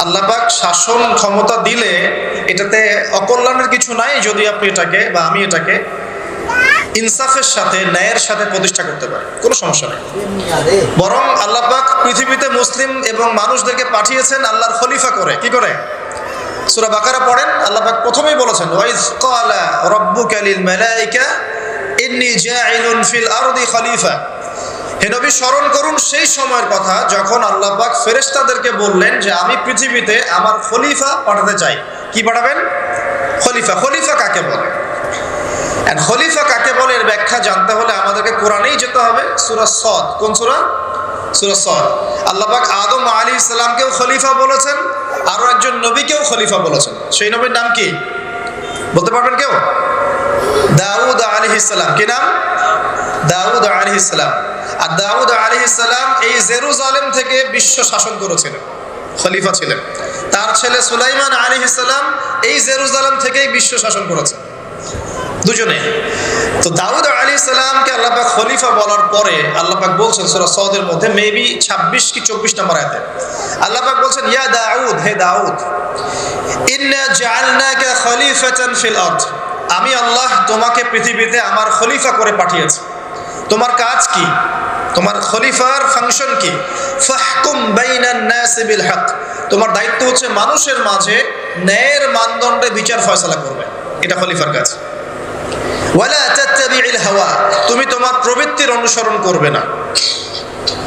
আল্লাহ পাক শাসন ক্ষমতা দিলে এটাতে অকল্যাণের কিছু নাই, যদি আপনি এটাকে বা আমি এটাকে ইনসাফের সাথে, ন্যায়ের সাথে প্রতিষ্ঠা করতে পারি, কোনো সমস্যা নেই। বরং আল্লাহ পাক পৃথিবীতে মুসলিম এবং মানুষদেরকে পাঠিয়েছেন আল্লাহর খলিফা করে। কি করে? সূরা বাকারা পড়েন, আল্লাহ পাক প্রথমেই বলেছেন, ওয়াইজ ক্বালা রাব্বুকা লিল মালাইকা ইন্নী জাইলুন ফিল আরদি খলিফা। হে নবী, স্মরণ করুন সেই সময়ের কথা যখন আল্লাহ পাক ফেরেশতাদেরকে বললেন যে আমি পৃথিবীতে আমার খলিফা পাঠাতে চাই। কি পাঠাবেন? খলিফা। খলিফা কাকে বলে? আর খলিফা কাকে বলে এর ব্যাখ্যা জানতে হলে আমাদেরকে কোরআনেই যেতে হবে। সূরা সদ। কোন সূরা? সূরা সদ। আল্লাহ পাক আদম আলাইহিস সালামকেও খলিফা বলেছেন, আরো একজন নবীকেও খলিফা বলেছেন। সেই নবীর নাম কি বলতে পারবেন কেউ? দাউদ আলাইহিস সালাম। কি নাম? দাউদ আলাইহিস সালাম। আর দাউদ আলাইহিস সালাম এই জেরুজালেম থেকে বিশ্ব শাসন করেছিলেন, খলিফা ছিলেন। তার ছেলে সুলাইমান আলাইহিস সালাম এই জেরুজালেম থেকেই বিশ্ব শাসন করেছেন, দুজনে। তো দাউদ আলাইহিস সালামকে আল্লাহ পাক খলিফা বলার পরে আল্লাহ পাক বলছেন সূরা সদের মধ্যে মেবি 26 কি 24 নম্বর আয়াতে আল্লাহ পাক বলছেন, ইয়া দাউদ, হে দাউদ, ইন্না জাআলনাকা খলিফাতান ফিল আরদ। আমি আল্লাহ তোমাকে পৃথিবীতে আমার খলিফা করে পাঠিয়েছি। তোমার কাজ কি? তোমার খলিফার ফাংশন কি? ফাহকুম বাইনান নাস বিল হক। তোমার দায়িত্ব হচ্ছে মানুষের মাঝে ন্যায়ের মানদণ্ডে বিচার ফয়সালা করবে, এটা খলিফার কাজ। ওয়ালা তাত্তাবিউল হাওয়া। তুমি তোমার প্রবৃত্তির অনুসরণ করবে না।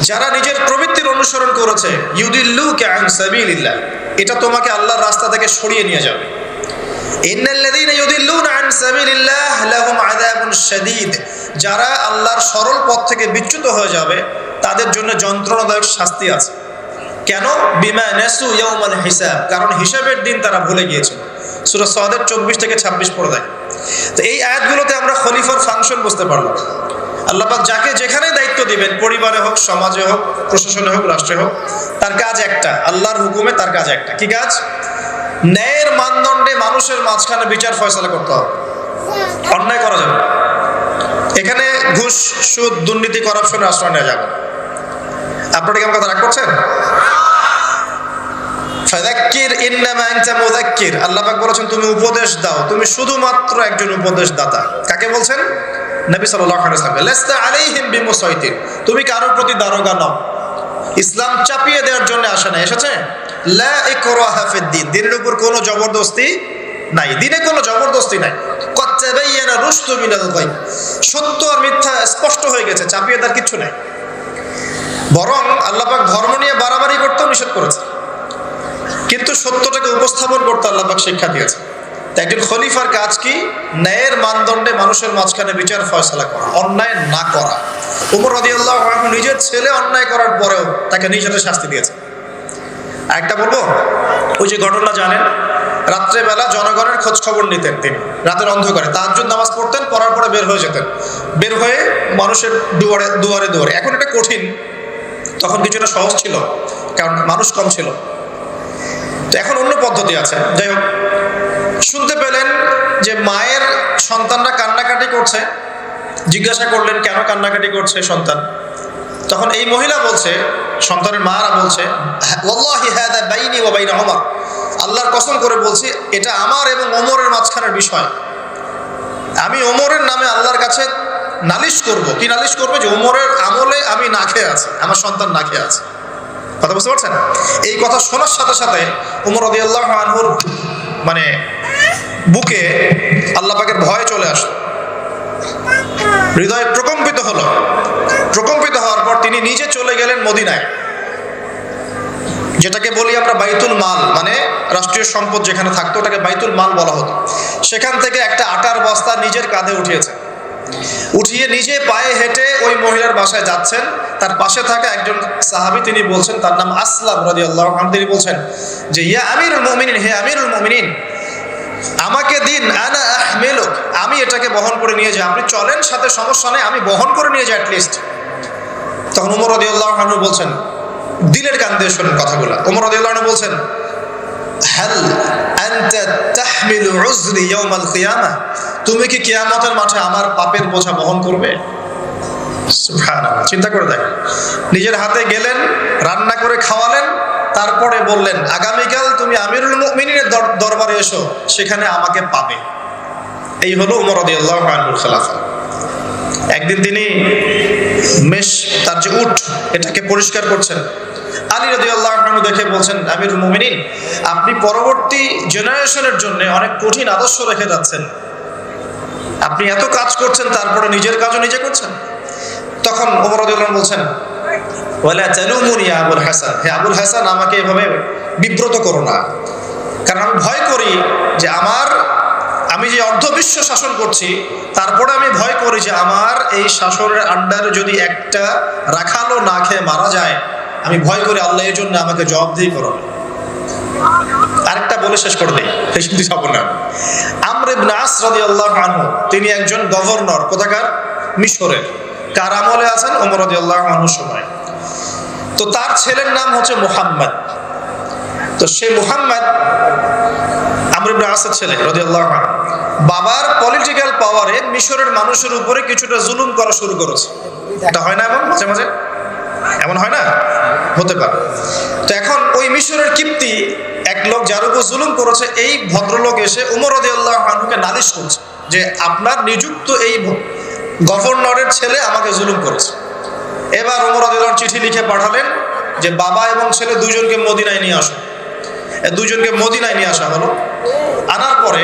যারা নিজের প্রবৃত্তির অনুসরণ করেছে, ইউদিল্লুকা আন সাবিলিল্লাহ, এটা তোমাকে আল্লাহর রাস্তা থেকে সরিয়ে নিয়ে যাবে। ইন্নাল্লাযীনা ইউদিল্লুনা আন সাবিলিল্লাহ লাহুম আযাবুন শাদীদ। যারা আল্লাহর সরল পথ থেকে বিচ্যুত হয়ে যাবে তাদের জন্য যন্ত্রণাদায়ক শাস্তি আছে। কেন? বিমা নাসু ইয়াউমাল হিসাব, কারণ হিসাবের দিন তারা ভুলে গিয়েছিল। সূরা সদের 24 থেকে 26 পড়ে দেয়। তো এই আয়াতগুলোতে আমরা খলিফার ফাংশন বুঝতে পারলাম। আল্লাহ পাক যাকে যেখানে দায়িত্ব দিবেন, পরিবারে হোক, সমাজে হোক, প্রশাসনে হোক, রাষ্ট্রে হোক, তার কাজ একটা, আল্লাহর হুকুমে তার কাজ একটা। কি কাজ? ন্যায়ের মানদণ্ডে মানুষের মাঝখানে বিচার ফয়সালা করতে হবে, অন্যায় করা যাবে। এখানে ঘুষ, সুদ, দুর্নীতি, করাপশনের আশ্রয় নেওয়া যাবে। আপনারা কি আমার কথা রাগ করছেন? ফাযাক্কির ইন্নামা আনতা মুযাক্কির। আল্লাহ পাক বলেছেন তুমি উপদেশ দাও, তুমি শুধুমাত্র একজন উপদেশদাতা। কাকে বলছেন? নবী সাল্লাল্লাহু আলাইহি ওয়াসাল্লাম। লাস্তা আলাইহিম বিমুসাইতির, তুমি কারোর প্রতি দারোগা নও। ইসলাম চাপিয়ে দেওয়ার জন্য আসে না, এসেছে লা ইকরাহা ফিদ-দীন, দ্বীনের উপর কোনো জবরদস্তি নাই, দ্বীনে কোনো জবরদস্তি নাই। ক্বাদ তাবায়্যানা রুশদু মিনাল গায়, সত্য আর মিথ্যা স্পষ্ট হয়ে গেছে, চাপিয়ে দেওয়ার কিছু নাই। বরং আল্লাহ পাক ধর্ম নিয়ে বাড়াবাড়ি করতেও নিষেধ করেছে, কিন্তু সত্যটাকে উপস্থাপন করতে আল্লাহ পাক শিক্ষা দিয়েছে। একজন খলিফার কাজ কি? ন্যায়ের মানদণ্ডে মানুষের মাঝখানে বিচার ফয়সালা করা, অন্যায় না করা। ওমর রাদিয়াল্লাহু আনহু নিজের ছেলে অন্যায় করার পরেও তাকে নিজ হাতে শাস্তি দিয়েছে। আরেকটা বলবো, ওই যে ঘটনা জানেন, রাত্রেবেলা জনগণের খোঁজ খবর নিতেন তিনি, রাতের অন্ধকারে তাহাজ্জুদ নামাজ পড়তেন, পড়ার পরে বের হয়ে যেতেন, বের হয়ে মানুষের দুয়ারে দুয়ারে দুয়ারে। এখন এটা কঠিন, তখন কিছুটা সহজ ছিল কারণ মানুষ কম ছিল। তো এখন অন্য পদ্ধতি আছে। যাই হোক, শুনতে পেলেন যে মায়ের সন্তানরা কান্নাকাটি করছে, জিজ্ঞাসা করলেন কেন কান্নাকাটি করছে সন্তান। তখন এই মহিলা বলছে, সন্তানের মারা বলছে, ওয়াল্লাহি হাদা বাইনি ওয়া বাইনা ওমর, আল্লাহর কসম করে বলছি এটা আমার এবং ওমরের মাঝখানের বিষয়। আমি ওমরের নামে আল্লাহর কাছে নালিশ করব। কি নালিশ করবে? যে ওমরের আমলে আমি না খেয়ে আছি, আমার সন্তান না খেয়ে আছে। কথা বুঝতে পারছেন? এই কথা শোনার সাথে সাথে ওমর রাদিয়াল্লাহু আনহুর মানে বুকে আল্লাহ পাকের ভয় চলে আসলো, হৃদয় প্রকম্পিত হলো। প্রকম্পিত হওয়ার পর তিনি নিজে চলে গেলেন মদিনায়, যেটাকে বলি আমরা বাইতুল মাল, মানে রাষ্ট্রীয় সম্পদ যেখানে থাকতো ওটাকে বাইতুল মাল বলা হতো। সেখান থেকে একটা আটার বস্তা নিজের কাঁধে উঠিয়েছে, উঠিয়ে নিজে পায়ে হেঁটে ওই মহিলার বাসায় যাচ্ছেন। তার পাশে থাকা একজন সাহাবী, তিনি বলছেন, তার নাম আসলাম রাদিয়াল্লাহু আনহু, তিনি বলছেন যে ইয়া আমিরুল মুমিনিন, হে আমিরুল মুমিনিন, আমাকে দিন, আনা আহমিলুক, আমি এটাকে বহন করে নিয়ে যাই। আপনি চলেন সাথে, সমস্যা নেই, আমি বহন করে নিয়ে যাই অ্যাটলিস্ট। তখন ওমর রাদিয়াল্লাহু আনহু বলছেন, দিলের কান দিয়ে শোনেন কথাগুলো। ওমর রাদিয়াল্লাহু আনহু বলছেন, হাল আনতা তাহমিলু উযরি ইয়াউমাল কিয়ামাহ, তুমি কি কিয়ামতের মাঠে আমার পাপের বোঝা বহন করবে? সুবহানাল্লাহ, চিন্তা করে দেখেন। নিজের হাতে গেলেন, রান্না করে খাওয়ালেন, তারপরে বললেন, আগামীকাল তুমি আমিরুল মুমিনিনের দরবারে এসো, সেখানে আমাকে পাবে। এই হলো উমর রাদিয়াল্লাহু আনহুর খেলাফা। একদিন তিনি তার যে উট এটাকে পরিষ্কার করছেন। আলী রাদিয়াল্লাহু আনহু দেখে বলছেন, আমিরুল মুমিনিন, আপনি পরবর্তী জেনারেশনের জন্য অনেক কঠিন আদর্শ রেখে যাচ্ছেন। আপনি এত কাজ করছেন, তারপরে নিজের কাজও নিজে করছেন। তখন ওমর রাদিয়াল্লাহু আনহু বলছেন, ওয়ালা তালুমুনি ইয়া আবুল হাসান, হে আবুল হাসান, আমাকে এভাবে বিব্রত করো না, কারণ আমি ভয় করি যে আমি যে অর্ধবিশ্ব শাসন করছি, তারপরে আমি ভয় করি যে আমার এই শাসনের আন্ডারে যদি একটা রাখালও না খেয়ে মারা যায়, আমি ভয় করি আল্লাহ এই জন্য আমাকে জবাবদিহি করো। আরেকটা বলে শেষ করে দিই, বেশি যাব না। আমর ইবনে আস রাদিয়াল্লাহু আনহু, তিনি একজন গভর্নর, কোথাকার? মিশরের। কার আমলে আছেন? ওমর রাদিয়াল্লাহু আনহুর সময়। তো তার ছেলের নাম হচ্ছে মুহাম্মদ। তো সে মুহাম্মদ আমর ইবনে আসের ছেলে রাদিয়াল্লাহু আনহু, বাবার পলিটিক্যাল পাওয়ারে মিশরের মানুষের উপরে কিছুটা জুলুম করা শুরু করেছে। এটা হয় না এমন মাঝে মাঝে? এমন হয় না? হতে পারে। তো এখন ওই মিশরের কিপ্তি এক লোক যার উপর জুলুম করেছে, এই ভদ্রলোক এসে উমর রাদিয়াল্লাহু আনহুকে নালিশ করছে যে আপনার নিযুক্ত এই গভর্নরের ছেলে আমাকে জুলুম করেছে। এবার উমর রাদিয়াল্লাহু আনহু চিঠি লিখে পাঠালেন যে বাবা এবং ছেলে দুজনকে মদিনায় নিয়ে আসো। দুজনকে মদিনায় নিয়ে আসা হলো। আনার পরে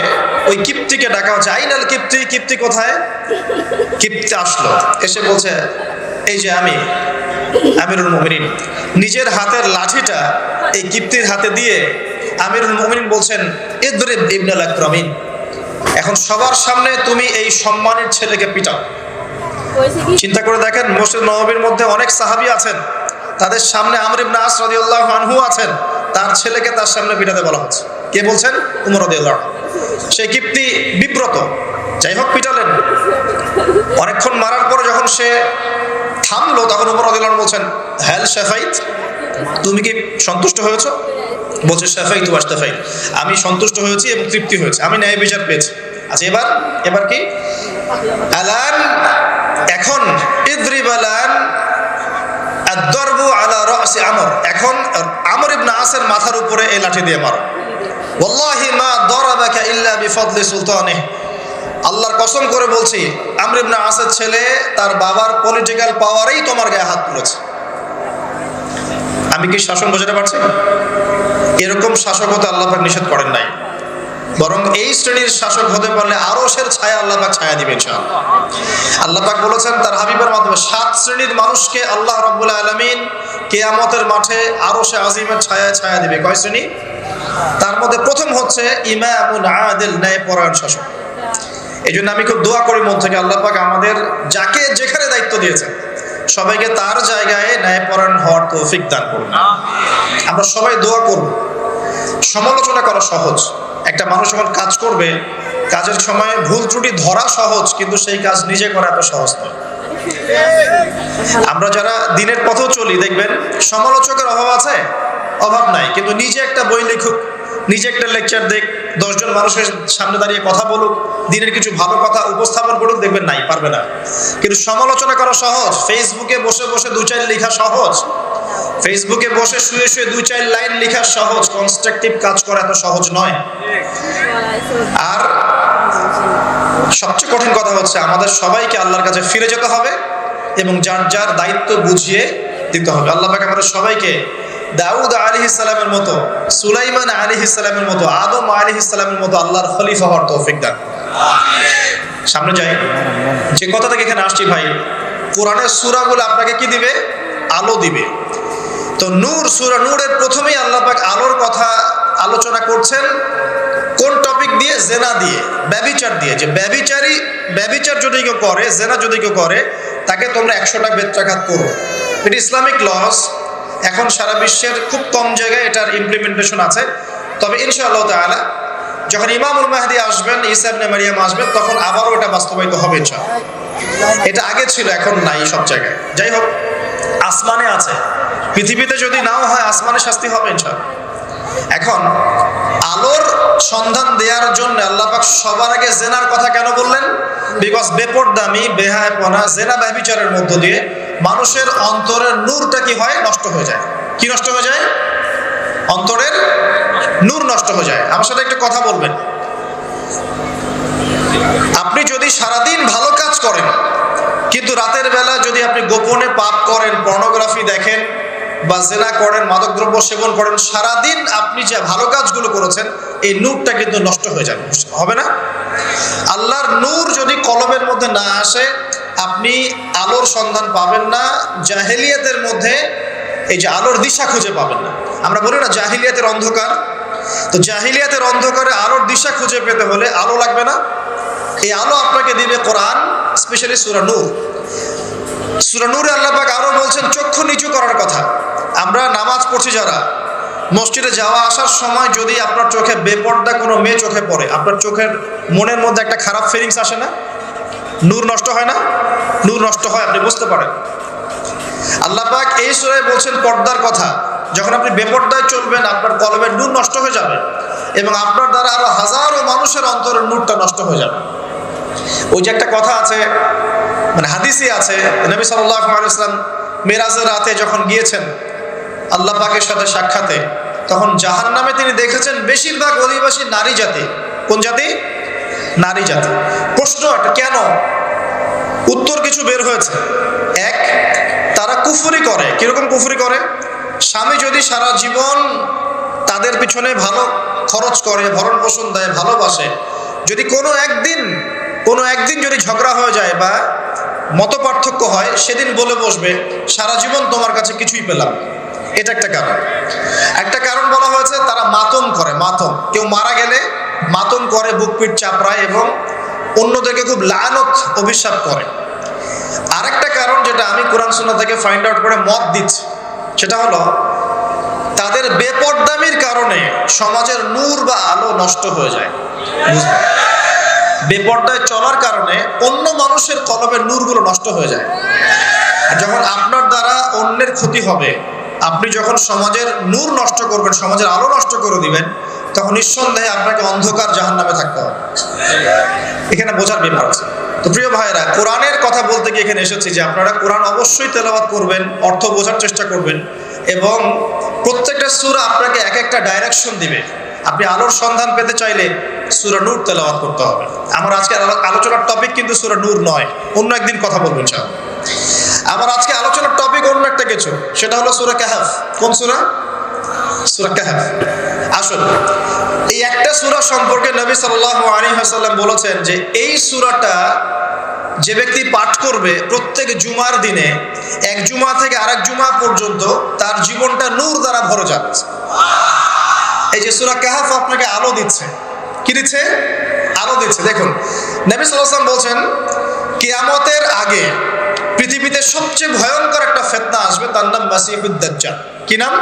ওই কিপ্তিকে ডাকা হচ্ছে, আইনাল কিপ্তি, কিপ্তি কোথায়? কিপ্তি আসলো, এসে বলছে, এই যে আমি আমিরুল মুমিনিন। নিজের হাতের লাঠিটা এই কিপ্তির হাতে দিয়ে আমিরুল মুমিনিন বলছেন, ইদরিব ইবনুল আকরামিন, এখন সবার সামনে তুমি এই সম্মানের ছেলেকে পিটাও। চিন্তা করে দেখেন, মসজিদ নববীর মধ্যে অনেক সাহাবী আছেন, তাদের সামনে আমর ইবনে আস রাদিয়াল্লাহু আনহু আছেন, তার ছেলেকে তার সামনে পিটাতে বলা হচ্ছে। কে বলছেন? উমর রাদিয়াল্লাহু আনহু। সেই কিপ্তি বিব্রত, যাই হোক পিটালেন। অনেকক্ষণ মারার পরে যখন সে থামলো, তখন উমর রাদিয়াল্লাহু আনহু বলছেন, হ্যাল শাফাইত, তুমি কি সন্তুষ্ট হয়েছো? বলছে, শাফাইতু ওয়াশতাফাইত, আমি সন্তুষ্ট হয়েছি এবং তৃপ্তি হয়েছে, আমি ন্যায় বিচার পেয়েছি। আচ্ছা, এবার কি? আলান, এখন ইদরিব আলান আদ-দারবু আলা রাসি আমর, এখন আমর ইবনে আসের মাথার উপরে এই লাঠি দিয়ে মারো। ওয়াল্লাহি মা দারাবাকা ইল্লা বিফাদলি সুলতানিহি, আল্লাহর কসম করে বলছি, আমর ইবনে আসের ছেলে তার বাবার পলিটিক্যাল পাওয়ারেই তোমার গায়ে হাত তুলেছে। আমি কি শাসন বোঝাতে পারছি? এরকম শাসক হতে আল্লাহ পাক নিষেধ করেন নাই, বরং এই শ্রেণীর শাসক হতে পারলে আরশের ছায়া আল্লাহ পাক ছায়া দিবেন ইনশাআল্লাহ। আল্লাহ পাক বলেছেন তার হাবিবের মাধ্যমে 7 শ্রেণীর মানুষকে আল্লাহ রাব্বুল আলামিন কিয়ামতের মাঠে আরশে আজিমের ছায়া ছায়া দিবে। কয় শ্রেণী? তার মধ্যে প্রথম হচ্ছে ইমামুন আদিল, ন্যায়পরায়ণ শাসক। এই জন্য আমি খুব দোয়া করি মন থেকে, আল্লাহ পাক আমাদের যাকে যেখানে দায়িত্ব দিয়েছেন সবাইকে তার জায়গায় ন্যায়পরায়ণ হওয়ার তৌফিক দান করুন। আমরা সবাই দোয়া করব। সমালোচনা করা সহজ, একটা মানুষ যখন কাজ করবে, কাজের সময় ভুল ত্রুটি ধরা সহজ, কিন্তু সেই কাজ নিজে করা এত সহজ নয়। আমরা যারা দিনের পথেও চলি, দেখবেন সমালোচকের অভাব আছে? অভাব নাই, কিন্তু নিজে একটা বই লিখুক, নিজে একটা লেকচার দেখ, 10 জন মানুষের সামনে দাঁড়িয়ে কথা বলুক, দিনের কিছু ভালো কথা উপস্থাপন করুক, দেখবেন নাই, পারবে না। কিন্তু সমালোচনা করা সহজ, ফেসবুকে বসে বসে 2-4 লেখা সহজ, ফেসবুকে বসে শুয়ে শুয়ে 2-4 লাইন লেখা সহজ, কনস্ট্রাকটিভ কাজ করা এত সহজ নয়। আর সবচেয়ে কঠিন কথা হচ্ছে আমাদের সবাইকে আল্লাহর কাছে ফিরে যেতে হবে এবং যার যার দায়িত্ব বুঝিয়ে দিতে হবে। আল্লাহ পাক আমাদের সবাইকে দাউদ আলাইহিস সালামের মতো, সুলাইমান আলাইহিস সালামের মতো, আদম আলাইহিস সালামের মতো আল্লাহর খলিফা হওয়ার তৌফিক দান। সামনে যাই, যে কথা থেকে এখানে আসছি ভাই, কোরআনের সূরাগুলো আপনাকে কি দিবে? আলো দিবে। তো নূর, সূরা নূরের প্রথমেই আল্লাহ পাক আলোর কথা আলোচনা করছেন। কোন টপিক দিয়ে? জেনা দিয়ে, ব্যভিচার দিয়ে। যে ব্যভিচার যদি কেউ করে, জেনা যদি কেউ করে, তাকে তোমরা 100টা বেত্রাঘাত করো। এটা ইসলামিক লস। এখন সারা বিশ্বের খুব কম জায়গায় এটার ইমপ্লিমেন্টেশন আছে, তবে ইনশাআল্লাহ তাআলা যখন ইমামুল মাহদি আসবেন, ঈসা ইবনে মারিয়াম আসবেন, তখন আবারও এটা বাস্তবায়িত হবে ইনশাআল্লাহ। এটা আগে ছিল, এখন নাই সব জায়গায়। যাই হোক, আসমানে আছে, পৃথিবীতে যদি নাও হয়, আসমানে শাস্তি হবে ইনশাআল্লাহ। এখন আলোর সন্ধান দেওয়ার জন্য আল্লাহ পাক সবার আগে জেনার কথা কেন বললেন? বিকজ বেপরদামি, বেহায়াপনা, জেনা ব্যভিচারের মধ্য দিয়ে মানুষের অন্তরের নূরটা কি হয়? নষ্ট হয়ে যায়। কি নষ্ট হয়ে যায়? অন্তরের নূর নষ্ট হয়ে যায়। আমার সাথে একটা কথা বলবেন, আপনি যদি সারাদিন ভালো কাজ করেন কিন্তু রাতের বেলা যদি আপনি গোপনে পাপ করেন, পর্নোগ্রাফি দেখেন বা জেনা করেন, মাদকদ্রব্য সেবন করেন, সারাদিন আপনি যে ভালো কাজগুলো করেছেন এই নূরটা কিন্তু নষ্ট হয়ে যাবে, হবে না? আল্লাহর নূর যদি কলবের মধ্যে না আসে আপনি আলোর সন্ধান পাবেন না, জাহেলিয়াতের মধ্যে এই যে আলোর দিশা খুঁজে পাবেন না। আমরা বলি না জাহিলিয়াতের অন্ধকার, তো জাহিলিয়াতের অন্ধকারে আলোর দিশা খুঁজে পেতে হলে আলো লাগবে না? এই আলো আপনাকে দিবে কোরআন, স্পেশালি সূরা নূর। সূরা নূরে আল্লাহ পাক আরো বলছেন চক্ষু নিচু করার কথা। আমরা নামাজ পড়ছি যারা, মসজিদে যাওয়া আসার সময় যদি আপনার চোখে বেপর্দা কোনো মেয়ে চোখে পড়ে, আপনার চোখের মনের মধ্যে একটা খারাপ ফিলিংস আসে না? নূর নষ্ট হয় না? নূর নষ্ট হয়, আপনি বুঝতে পারেন। আল্লাহ পাক এই সূরায় বলছেন পর্দার কথা। যখন আপনি বেপর্দায় চলবেন আপনার কলবের নূর নষ্ট হয়ে যাবে এবং আপনার দ্বারা আরো হাজারো মানুষের অন্তরের নূরটা নষ্ট হয়ে যাবে। ওই যে একটা কথা আছে, মানে হাদিসই আছে, নবী সাল্লাল্লাহু আলাইহি ওয়াসাল্লাম মেরাজের রাতে যখন গিয়েছেন আল্লাহ পাকের সাথে সাক্ষাতে, তখন জাহান্নামে তিনি দেখেছেন বেশিরভাগ অধিবাসী নারী জাতি। কোন জাতি? নারী জাতি। প্রশ্ন একটা, কেন? উত্তর কিছু বের হয়েছে। এক, তারা কুফরি করে। কিরকম কুফরি করে? স্বামী যদি সারা জীবন তাদের পিছনে ভালো খরচ করে, ভরণ পোষণ দেয়, ভালোবাসে, যদি কোনো একদিন যদি ঝগড়া হয়ে যায় বা মত পার্থক্য হয়, সেদিন বলে বসবে সারা জীবন তোমার কাছে কিছুই পেলাম। এটা একটা কারণ। একটা কারণ বলা হয়েছে তারা মাতম করে। মাতম, কেউ মারা গেলে মাতম করে, বুক পিঠ চাপড়ায় এবং অন্যদেরকে খুব লানত অভিশাপ করে। আরেকটা কারণ যেটা আমি কোরআন সুন্নাহ থেকে ফাইন্ড আউট করে মত দিচ্ছি, সেটা হলো তাদের বেপরদামির কারণে সমাজের নূর বা আলো নষ্ট হয়ে যায়। বেপরদায় চলার কারণে অন্য মানুষের কলবের নূরগুলো নষ্ট হয়ে যায়। যখন আপনার দ্বারা অন্যের ক্ষতি হবে, আপনি যখন সমাজের নূর নষ্ট করবেন, সমাজের আলো নষ্ট করে দিবেন, তখন নিঃসন্দেহে আপনাকে অন্ধকার জাহান্নামে থাকতে হবে। এখানে বোঝার ব্যাপার আছে। তো প্রিয় ভাইয়েরা, কোরআনের কথা বলতে গিয়ে এখানে এসেছি যে আপনারা কোরআন অবশ্যই তেলাওয়াত করবেন, অর্থ বোঝার চেষ্টা করবেন এবং প্রত্যেকটা সূরা আপনাকে এক একটা ডাইরেকশন দিবে। আপনি আলোর সন্ধান পেতে চাইলে সূরা নূর তেলাওয়াত করতে হবে। আমার আজকে আলোচনার টপিক কিন্তু সূরা নূর নয়, অন্য একদিন কথা বলবো ইনশাআল্লাহ। আমার আজকে আলোচনার টপিক অন্য একটা কিছু, সেটা হলো সূরা কাহফ। কোন সূরা? সূরা কাহফ। আসুন, এই একটা সূরা সম্পর্কে নবী সাল্লাল্লাহু আলাইহি ওয়াসাল্লাম বলেছেন যে এই সূরাটা যে ব্যক্তি পাঠ করবে প্রত্যেক জুমার দিনে, এক জুমা থেকে আরেক জুমা পর্যন্ত তার জীবনটা নূর দ্বারা ভরে যাবে। এই যে সূরা কাহফ আপনাকে আলো দিচ্ছে। কি দিচ্ছে? আলো দিচ্ছে। দেখুন, নবী সাল্লাল্লাহু আলাইহি ওয়াসাল্লাম বলছেন কিয়ামতের আগে পৃথিবীতে সবচেয়ে ভয়ঙ্কর একটা ফিতনা আসবে, তার নাম মাসিহুদ দাজ্জাল। কি নাম?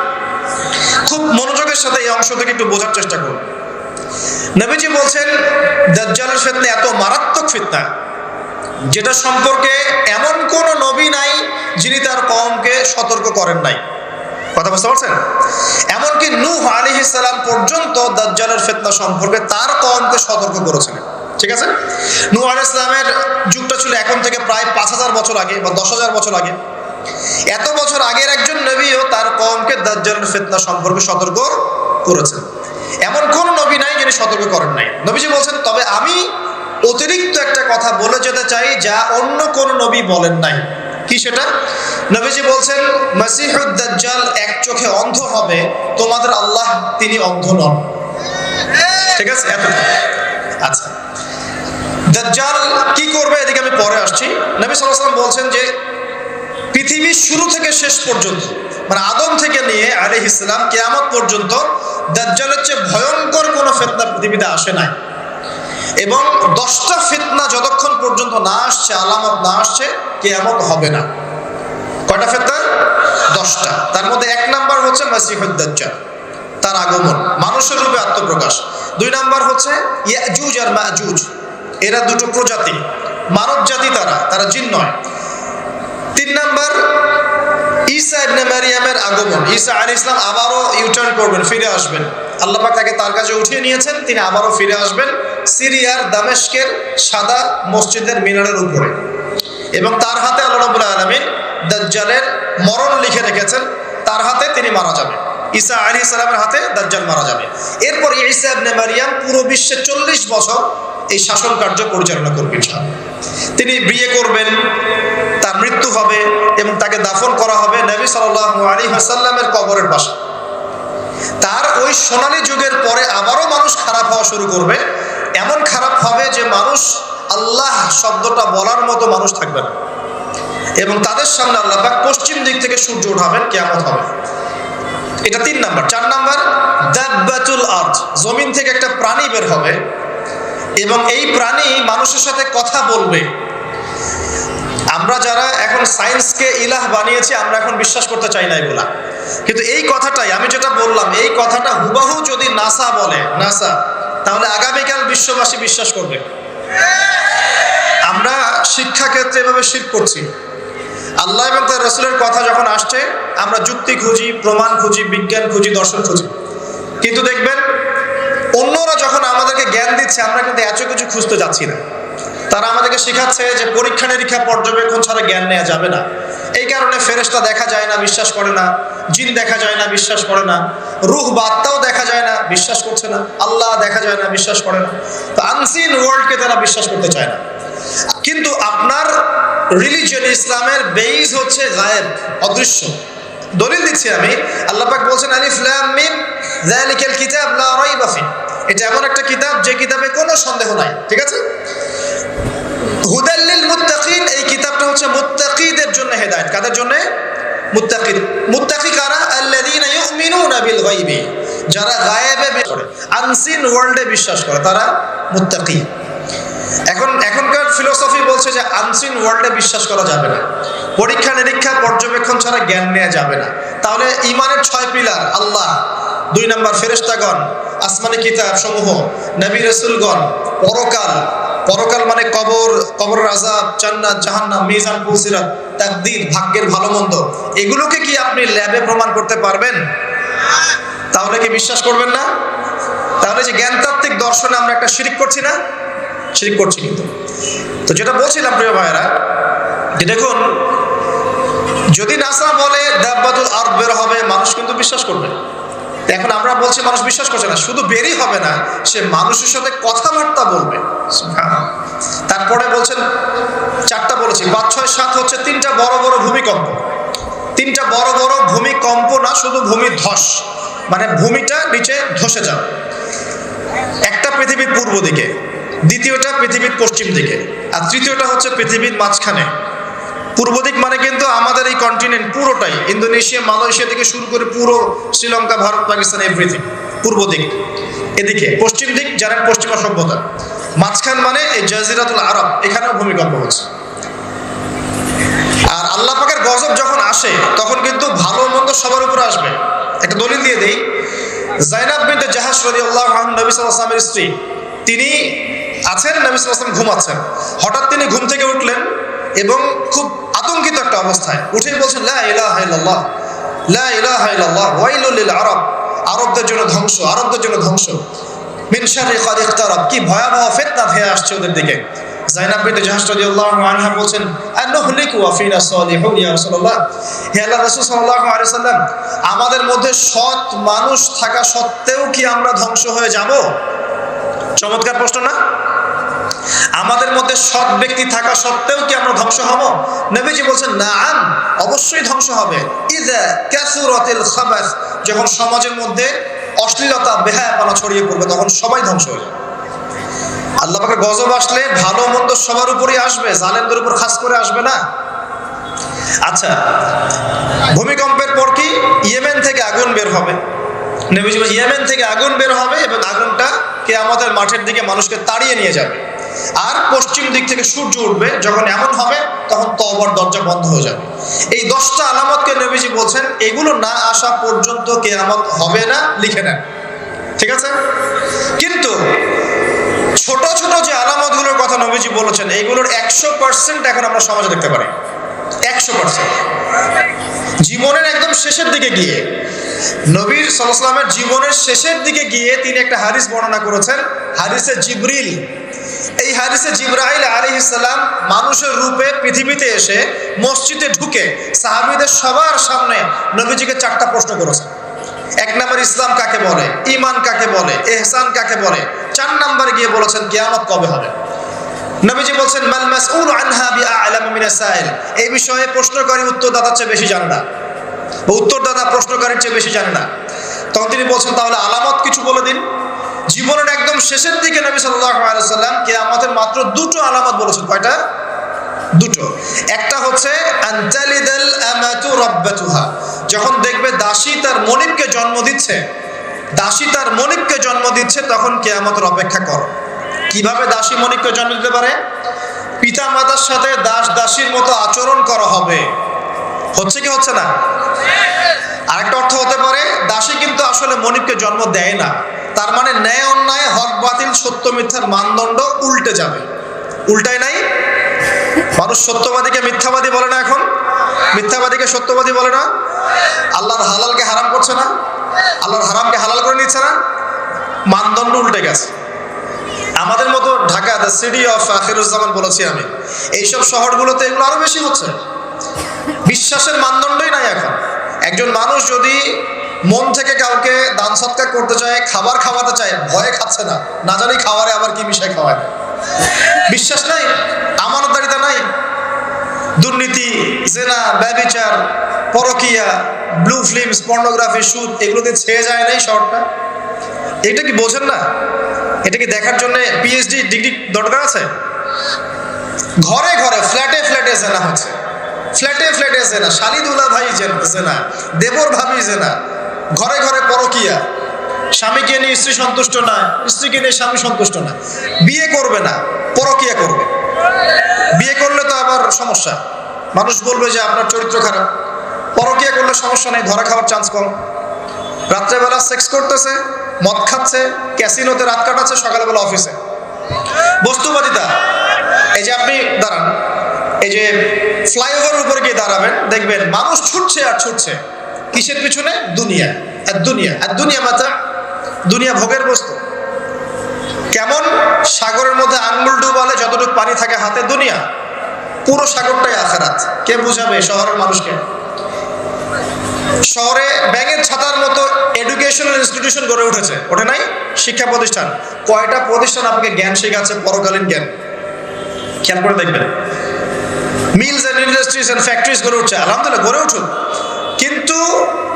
খুব মনোযোগের সাথে এই অংশ থেকে একটু বোঝার চেষ্টা করুন। নবীজি বলছেন দাজ্জালের ফিতনা এত মারাত্মক ফিতনা যেটা সম্পর্কে এমন কোন নবী নাই যিনি তার কওমকে সতর্ক করেন নাই। কথা বুঝতে পারছেন? এমনকি নূহ আলাইহিস সালাম পর্যন্ত দাজ্জালের ফিতনা সম্পর্কে তার কওমকে সতর্ক করেছিলেন। ঠিক আছে? নূহ আলাইহিস সালামের যুগটা ছিল এখন থেকে প্রায় 5000 বছর আগে বা 10000 বছর আগে। এত বছর আগের একজন নবীও তার কওমকে দাজ্জালের ফিতনা সম্পর্কে সতর্ক করেছেন। এমন কোন নবী নাই যিনি সতর্ক করেন নাই। নবীজি বলছেন তবে আমি অতিরিক্ত একটা কথা বলে যেতে চাই যা অন্য কোন নবী বলেন নাই। কি সেটা? নবীজি বলছেন মাসিহুদ দাজ্জাল এক চোখে অন্ধ হবে, তোমাদের আল্লাহ তিনি অন্ধ নন। ঠিক আছে? আচ্ছা, দাজ্জাল কি করবে এদিকে আমি পরে আসছি। নবী সাল্লাল্লাহু আলাইহি ওয়াসাল্লাম বলছেন যে পৃথিবীর শুরু থেকে শেষ পর্যন্ত, মানে আদম থেকে নিয়ে আলাইহিস সালাম কিয়ামত পর্যন্ত দাজ্জালের চেয়ে ভয়ঙ্কর কোনো ফিতনা পৃথিবীতে আসে নাই। এবং 10টা ফিতনা যতক্ষণ পর্যন্ত না আসছে, আলামত না আসছে, কিয়ামত হবে না। কয়টা ফিতনা? 10টা। তার মধ্যে 1 নাম্বার হচ্ছে মাসিহুদ দাজ্জাল, তার আগমন, মানুষের রূপে আত্মপ্রকাশ। 2 নাম্বার হচ্ছে ইয়াজুজ আর মাজুজ, এরা দুটো প্রজাতি, মানব জাতি, তারা জিন নয়। 3 নাম্বার ঈসা ইবনে মারিয়ামের আগমন। ঈসা আলাইহিস সালাম আবারও ইউটার্ন করবেন, ফিরে আসবেন। আল্লাহ পাক তাকে তার কাছে উঠিয়ে নিয়েছেন, তিনি আবারও ফিরে আসবেন সিরিয়ার দামেস্কের সাদা মসজিদের মিনারের উপরে, এবং তার হাতে আল্লাহ রাব্বুল আলামিন দাজ্জালের মরণ লিখে রেখেছেন, তার হাতে তিনি মারা যাবেন। ঈসা আলাইহিস সালামের হাতে দাজ্জাল মারা যাবে। এরপর ঈসা ইবনে মারইয়াম পুরো বিশ্বে 40 বছর এই শাসন কার্য পরিচালনা করবেন। তিনি বিয়ে করবেন, তার মৃত্যু হবে এবং তাকে দাফন করা হবে নবী সাল্লাল্লাহু আলাইহি ওয়াসাল্লামের কবরের পাশে। তার ওই সোনালী যুগের পরে আবারও মানুষ খারাপ হওয়া শুরু করবে। এমন খারাপ হবে যে মানুষ আল্লাহ শব্দটা বলার মতো মানুষ থাকবে না, এবং তাদের সামনে আল্লাহ পাক পশ্চিম দিক থেকে সূর্য উঠাবেন, কিয়ামত হবে। এটা 3 নাম্বার। 4 নাম্বার, দাব্বাতুল আরদ, জমিন থেকে একটা প্রাণী বের হবে এবং এই প্রাণী মানুষের সাথে কথা বলবে। আমরা যারা এখন সায়েন্সকে ইলাহ বানিয়েছি, আমরা এখন বিশ্বাস করতে চাই না এগুলা, কিন্তু এই কথাটাই আমি যেটা বললাম, এই কথাটা হুবাহু যদি নাসা বলে, নাসা, তাহলে আগামীকাল বিশ্ববাসী বিশ্বাস করবে। আমরা শিক্ষাক্ষেত্রে এভাবে শিরক করছি। আল্লাহ এবং তার রাসূলের কথা যখন আসছে, আমরা যুক্তি খুঁজি, প্রমাণ খুঁজি, বিজ্ঞান খুঁজি, দর্শন খুঁজি, কিন্তু দেখবেন অন্যরা যখন আমাদেরকে জ্ঞান দিচ্ছে, আমরা কিন্তু এত কিছু খুঁজতে যাচ্ছি না। তারা আমাদেরকে শেখাচ্ছে যে পরীক্ষা নিরীক্ষা পর্যবেক্ষণ ছাড়া জ্ঞান নেওয়া যাবে না। এই কারণে ফেরেশতা দেখা যায় না, বিশ্বাস করে না। জিন দেখা যায় না, বিশ্বাস করে না। রূহ বা আত্মাও দেখা যায় না, বিশ্বাস করছে না। আল্লাহ দেখা যায় না, বিশ্বাস করে না। তো আনসিন ওয়ার্ল্ডকে তারা বিশ্বাস করতে চায় না। কিন্তু আপনার রিলিজিয়ন ইসলামের বেইজ হচ্ছে গায়েব, অদৃশ্য। দলিল দিচ্ছি আমি, আল্লাহ পাক বলছেন আলিফ লাম মিম যালিকাল কিতাব লা রাইবা ফি, এটা এমন একটা কিতাব যে কিতাবে কোনো সন্দেহ নাই। ঠিক আছে? হুদাল লিল মুত্তাকিন, এই কিতাবটা হচ্ছে মুত্তাকিদের জন্য হেদায়েত। কাদের জন্য? মুত্তাকিদ। মুত্তাকি কারা? আল্লাযীনা ইউমিনুনা বিল গায়বি, যারা গায়েবে বিশ্বাস করে, আনসিন ওয়ার্ল্ডে বিশ্বাস করে, তারা মুত্তাকি। এখনকার ফিলোসফি বলছে যে আনসিন ওয়ার্ল্ডে বিশ্বাস করা যাবে না, পরীক্ষা নিরীক্ষা পর্যবেক্ষণ ছাড়া জ্ঞান নেওয়া যাবে না। তাহলে ঈমানের 6 পিলার, আল্লাহ, 2 নাম্বার ফেরেশতাগণ, আসমানি কিতাব সমূহ, নবী রাসূলগণ, পরকাল, পরকাল মানে কবর, কবরের আযাব, জান্নাত জাহান্নাম, মিজান পুলসিরাত, তাকদীর, ভাগ্যের ভালো মন্দ, এগুলোকে কি আপনি ল্যাবে প্রমাণ করতে পারবেন? তাহলে কি বিশ্বাস করবেন না? তাহলে যে জ্ঞানতাত্ত্বিক দর্শনে আমরা একটা শিরক করছি না? শিরক করছি। কিন্তু তো যেটা বলছিলাম প্রিয় ভাইয়েরা, যে দেখুন, যদি নাসা বলে দাব্বাতুল আরদ বের হবে, মানুষ কিন্তু বিশ্বাস করবে। এখন আমরা বলছি মানুষ বিশ্বাস করছে না, শুধু বেরই হবে না, সে মানুষের সাথে কথাবার্তা বলবে। তারপরে বলছেন 4টা বলেছি, 5, 6, 7 হচ্ছে 3টা বড় বড় ভূমিকম্প। 3টা বড় বড় ভূমিকম্প না, শুধু ভূমি ধস, মানে ভূমিটা নিচে ধসে যাবে। একটা পৃথিবীর পূর্ব দিকে, দ্বিতীয়টা পৃথিবীর পশ্চিম দিকে, আর তৃতীয়টা হচ্ছে পৃথিবীর মাঝখানে। পূর্ব দিক মানে কিন্তু আমাদের এই কন্টিনেন্ট পুরোটাই, ইন্দোনেশিয়া, মালয়েশিয়া থেকে শুরু করে পুরো শ্রীলঙ্কা, ভারত, পাকিস্তান, এভরিথিং পূর্ব দিক। এদিকে পশ্চিম দিক, যারা পশ্চিমা সভ্যতা। মাঝখান মানে এই জাজিরাতুল আরব, এখানেও ভূমিকম্প হচ্ছে। আর আল্লাহ পাকের গজব যখন আসে, তখন কিন্তু ভালো মন্দ সবার উপরে আসবে। একটা দলিল দিয়ে দেই, যায়েনাব বিনতে জাহাশ রাদিয়াল্লাহু আনহা, নবী সাল্লাল্লাহু আলাইহি ওয়াসাল্লামের স্ত্রী, তিনি আছেন, নবী সাল্লাল্লাহু আলাইহি ওয়াসাল্লাম ঘুমাচ্ছেন। হঠাৎ তিনি ঘুম থেকে উঠলেন এবং খুব আতঙ্কিত একটা অবস্থায় উঠেই বলছেন, লা ইলাহা ইল্লাল্লাহ, লা ইলাহা ইল্লাল্লাহ, ওয়াইলুল লিল আরব, আরবদের জন্য ধ্বংস, আরবদের জন্য ধ্বংস, মিন শাররি কাদ ইখতারাব, কি ভয়াবহ ফিতনা ধেয়ে আসছে ওদের দিকে। যায়েনাব বিনতে জাহাশ রাদিয়াল্লাহু আনহা বলছেন, আনহুলিকু ওয়া ফিনা সালিহুন ইয়া রাসূলুল্লাহ, হে আল্লাহর রাসূল সাল্লাল্লাহু আলাইহি ওয়াসাল্লাম, আমাদের মধ্যে সৎ মানুষ থাকা সত্ত্বেও কি আমরা ধ্বংস হয়ে যাব? চমৎকার প্রশ্ন না? আমাদের মধ্যে সৎ ব্যক্তি থাকা সত্ত্বেও কি আমরা ধ্বংস হব? নবীজি বলছেন, নাআম, অবশ্যই ধ্বংস হবে। ইযা কাসুরাতিল খাবাস, যখন সমাজের মধ্যে অশ্লীলতা, বেহায়াপনা ছড়িয়ে পড়বে, তখন সবাই ধ্বংস হয়ে যাবে। আল্লাহ পাকের গজব আসলে ভালো মন্দ সবার উপরই আসবে, জালেমদের উপর খাস করে আসবে না। আচ্ছা, ভূমিকম্পের পর কি? ইয়েমেন থেকে আগুন বের হবে। নবীজি বলেন, ইয়েমেন থেকে আগুন বের হবে এবং আগুনটা কিয়ামতের মাঠের দিকে মানুষকে তাড়িয়ে নিয়ে যাবে। আর পশ্চিম দিক থেকে সূর্য উঠবে। যখন এমন হবে, তখন তওবার দরজা বন্ধ হয়ে যাবে। এই 10টা আলামতকে নবীজি বলছেন, এগুলো না আসা পর্যন্ত কিয়ামত হবে না, লিখে নেন। ঠিক আছে? কিন্তু ছোট ছোট যে আলামতগুলোর কথা নবীজি বলেছেন, এইগুলোর 100% এখন আমরা সমাজে দেখতে পারি। 100%। জীবনের একদম শেষের দিকে গিয়ে, নবী সাল্লাল্লাহু আলাইহি ওয়াসাল্লামের জীবনের শেষের দিকে গিয়ে তিনি একটা হাদিস বর্ণনা করেছেন, হাদিসে জিবরিল। এই হাদিসে জিবরাইল আলাইহিস সালাম মানুষের রূপে পৃথিবীতে এসে মসজিদে ঢুকে সাহাবীদের সবার সামনে নবীজিকে 4টা প্রশ্ন করেছেন। এক নম্বর ইসলাম কাকে বলে, ঈমান কাকে বলে, ইহসান কাকে বলে। 4 নম্বরে গিয়ে বলেছেন কিয়ামত কবে হবে। নবীজি বলছেন মাল মাসউল আনহা বিআ'লামু মিনাস সাইল, এই বিষয়ে প্রশ্নকারী উত্তরদাতার চেয়ে বেশি জানে না, বা উত্তরদাতা প্রশ্নকারীর চেয়ে বেশি জানে না। তখন তিনি বলছেন তাহলে আলামত কিছু বলে দিন। জীবনের একদম শেষের দিকে নবী সাল্লাল্লাহু আলাইহি সাল্লাম কিয়ামতের মাত্র 2টো আলামত বলেছেন। কয়টা? 2টো। একটা হচ্ছে আনতালিদাল আমাতু রাব্বাতুহা, যখন দেখবে দাসী তার মনিবকে জন্ম দিচ্ছে, দাসী তার মনিবকে জন্ম দিচ্ছে, তখন কিয়ামতের অপেক্ষা করো। কিভাবে দাসী মনিবকে জন্ম দিতে পারে? পিতা মাতার সাথে দাস দাসীর মতো আচরণ করা হবে। হচ্ছে কি হচ্ছে না? আরেকটা অর্থ হতে পারে দাসী কিন্তু আসলে মনিবকে জন্ম দেয় না, তার মানে ন্যায় অন্যায়, হক বাতিল, সত্য মিথ্যার মানদণ্ড উল্টে যাবে। উল্টায় নাই? মানুষ সত্যবাদীকে মিথ্যাবাদী বলে না, এখন মিথ্যাবাদীকে সত্যবাদী বলে না। আল্লাহর হালালকে হারাম করছে না, আল্লাহর হারামকে হালাল করে নিচ্ছে না। মানদণ্ড উল্টে গেছে। আমাদের মতো Dhaka, the city of Akhiruzzaman বলেছি আমি, এইসব শহরগুলোতে এগুলো আরো বেশি হচ্ছে। বিশ্বাসের মানদণ্ডই নাই এখন। একজন মানুষ যদি মন থেকে কাউকে দান সৎকার করতে চায়, খাবার খাওয়াতে চায়, ভয়ে খাচ্ছে না, না জানি খাবারে আবার কি মিশায় খাওয়ায়। বিশ্বাস নাই, আমানতদারিতা নাই, দুর্নীতি, জেনা, ব্যভিচার, পরকিয়া, ব্লু ফিল্মস, পর্নোগ্রাফি, সুদ, এগুলোতে ছেয়ে যায় নাই শহরটা। এটা কি বোঝেন না? এটা কি দেখার জন্য পিএইচডি ডিগ্রি দরকার আছে? ঘরে ঘরে, ফ্ল্যাটে ফ্ল্যাটে জেনা হচ্ছে, ফ্ল্যাটে ফ্ল্যাটে জেনা, শালিদুল্লাহ ভাই জেনা, দেবর ভাবি জেনা, ঘরে ঘরে পরকিয়া। স্বামীকে নিয়ে স্ত্রী সন্তুষ্ট না, স্ত্রীকে নিয়ে স্বামী সন্তুষ্ট না, বিয়ে করবে না, পরকিয়া করবে। বিয়ে করলে তো আবার সমস্যা, মানুষ বলবে যে আপনার চরিত্র খারাপ। পরকিয়া করলে সমস্যা নেই, ধরা খাওয়ার চান্স কম। রাত্রেবেলা সেক্স করতেছে, মদ খাচ্ছে, ক্যাসিনোতে রাত কাটাচ্ছে, সকালবেলা অফিসে। বস্তুবাদিতা। এই যে আপনি দাঁড়ান, এই যে ফ্লাইওভারের উপরে গিয়ে দাঁড়াবেন, দেখবেন মানুষ ছুটছে আর ছুটছে কিসের পিছনে? দুনিয়া। আর দুনিয়া, আর দুনিয়া মাতা, দুনিয়া ভোগের বস্তু। কেমন? সাগরের মধ্যে আঙ্গুল ডুবালে যতটুকু পানি থাকে হাতে, দুনিয়া। পুরো সাগরটাই আখিরাত। কে বুঝাবে শহরের মানুষকে? শহরে ব্যাঙের ছাতার মতো এডুকেশনাল ইনস্টিটিউশন গড়ে উঠেছে, ওঠে নাই? শিক্ষা প্রতিষ্ঠান। কয়টা প্রতিষ্ঠান আপনাকে জ্ঞান শেখাচ্ছে, পরকালীন জ্ঞান? খেয়াল করে দেখবেন। Mills and industries and factories গড়ে উঠছে, আলহামদুলিল্লাহ গড়ে উঠুন, কিন্তু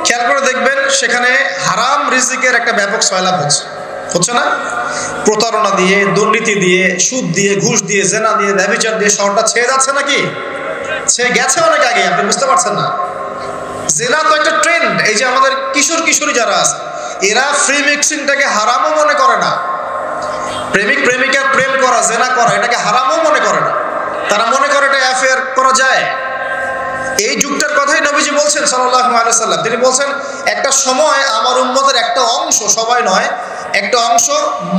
খেয়াল করে দেখবেন সেখানে হারাম রিজিকের একটা ব্যাপক সয়লাভ হচ্ছে, হচ্ছে না? প্রতারণা দিয়ে, দুর্নীতি দিয়ে, সুদ দিয়ে, ঘুষ দিয়ে, জেনা দিয়ে, ব্যভিচার দিয়ে শহরটা ছেয়ে যাচ্ছে নাকি? ছেয়ে গেছে অনেক আগে, আপনি বুঝতে পারছেন না। জেনা তো একটা ট্রেন্ড। এই যে আমাদের কিশোর কিশোরী যারা আছে, এরা ফ্রি মিক্সিংটাকে হারামও মনে করে না। প্রেমিক প্রেমিকার প্রেম করা, জেনা করা, এটাকে হারামও মনে করে না। তারা মনে করে এটা অ্যাফেয়ার করা যায়। এই যুগটার কথাই নবীজি বলছেন সাল্লাল্লাহু আলাইহি ওয়াসাল্লাম। তিনি বলছেন একটা সময় আমার উম্মতের একটা অংশ, সবাই নয়, একটা অংশ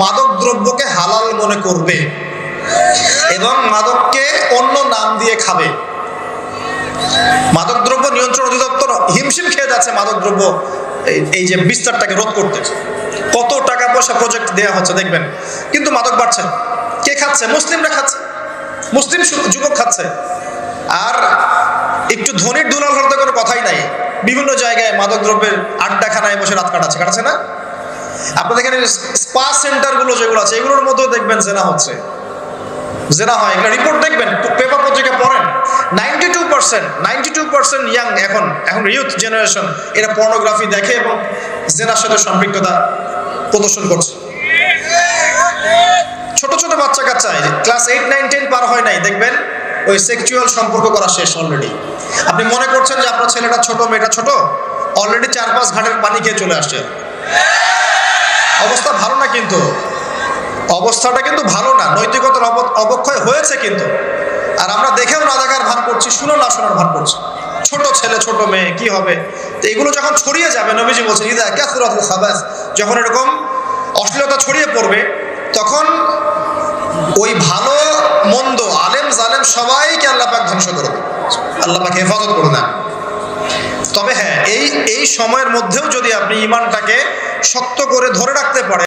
মাদক দ্রব্যকে হালাল মনে করবে এবং মাদককে অন্য নাম দিয়ে খাবে। মাদক দ্রব্য নিয়ন্ত্রণ অধিদপ্তর হিমশিম খেয়ে যাচ্ছে মাদক দ্রব্য এই যে বিস্তারটাকে রোধ করতে। কত টাকা পয়সা প্রজেক্ট দেওয়া হচ্ছে দেখবেন, কিন্তু মাদক বাড়ছে। কে খাচ্ছে? মুসলিমরা খাচ্ছে, মুসলিম যুবক খাচ্ছে। আর একটু ধনীর দুলাল হতে কোনো কথাই নাই, বিভিন্ন জায়গায় মাদক দ্রব্যের আড্ডাখানায় বসে রাত কাটাচ্ছে না? আপনাদের এখানে স্পা সেন্টারগুলো যেগুলো আছে, এগুলোর মধ্যেও দেখবেন জেনা হচ্ছে, জেনা হয়। এগুলো রিপোর্ট দেখবেন, পেপার পত্রিকা পড়েন। 92% ইয়াং, এখন ইউথ জেনারেশন, এরা পর্নোগ্রাফি দেখে এবং জেনার সাথে সম্পৃক্ততা প্রদর্শন করছে। ছোট ছোট বাচ্চা কাচ্চা ক্লাস 8, 9, 10 পার হয় নাই, দেখবেন ওই সেক্সুয়াল সম্পর্ক করা শেষ অলরেডি। আপনি মনে করছেন যে আপনার ছেলেটা ছোট, মেয়েটা ছোট, অলরেডি 4-5 ঘাটের পানি খেয়ে চলে আসছে। অবস্থা ভালো না, কিন্তু অবস্থাটা কিন্তু ভালো না, নৈতিকতার অবক্ষয় হয়েছে কিন্তু। আর আমরা দেখেও না দেখার ভান করছি, শুনো না শোনার ভান করছি। ছোট ছেলে, ছোট মেয়ে, কি হবে? তো এগুলো যখন ছড়িয়ে যাবে, নবীজি বলছেন ইদা কাসরাতুল খাবাস, যখন এরকম অশ্লীলতা ছড়িয়ে পড়বে, তখন ওই ভালো মন্দ, আলেম জালেম সবাইকে আল্লাহ পাক ধ্বংস করে দেবে, আল্লাহ পাক হেফাজত করে দেন। তবে হ্যাঁ, এই সময়ের মধ্যেও যদি আপনি ঈমানটাকে শক্ত করে ধরে রাখতে পারেন,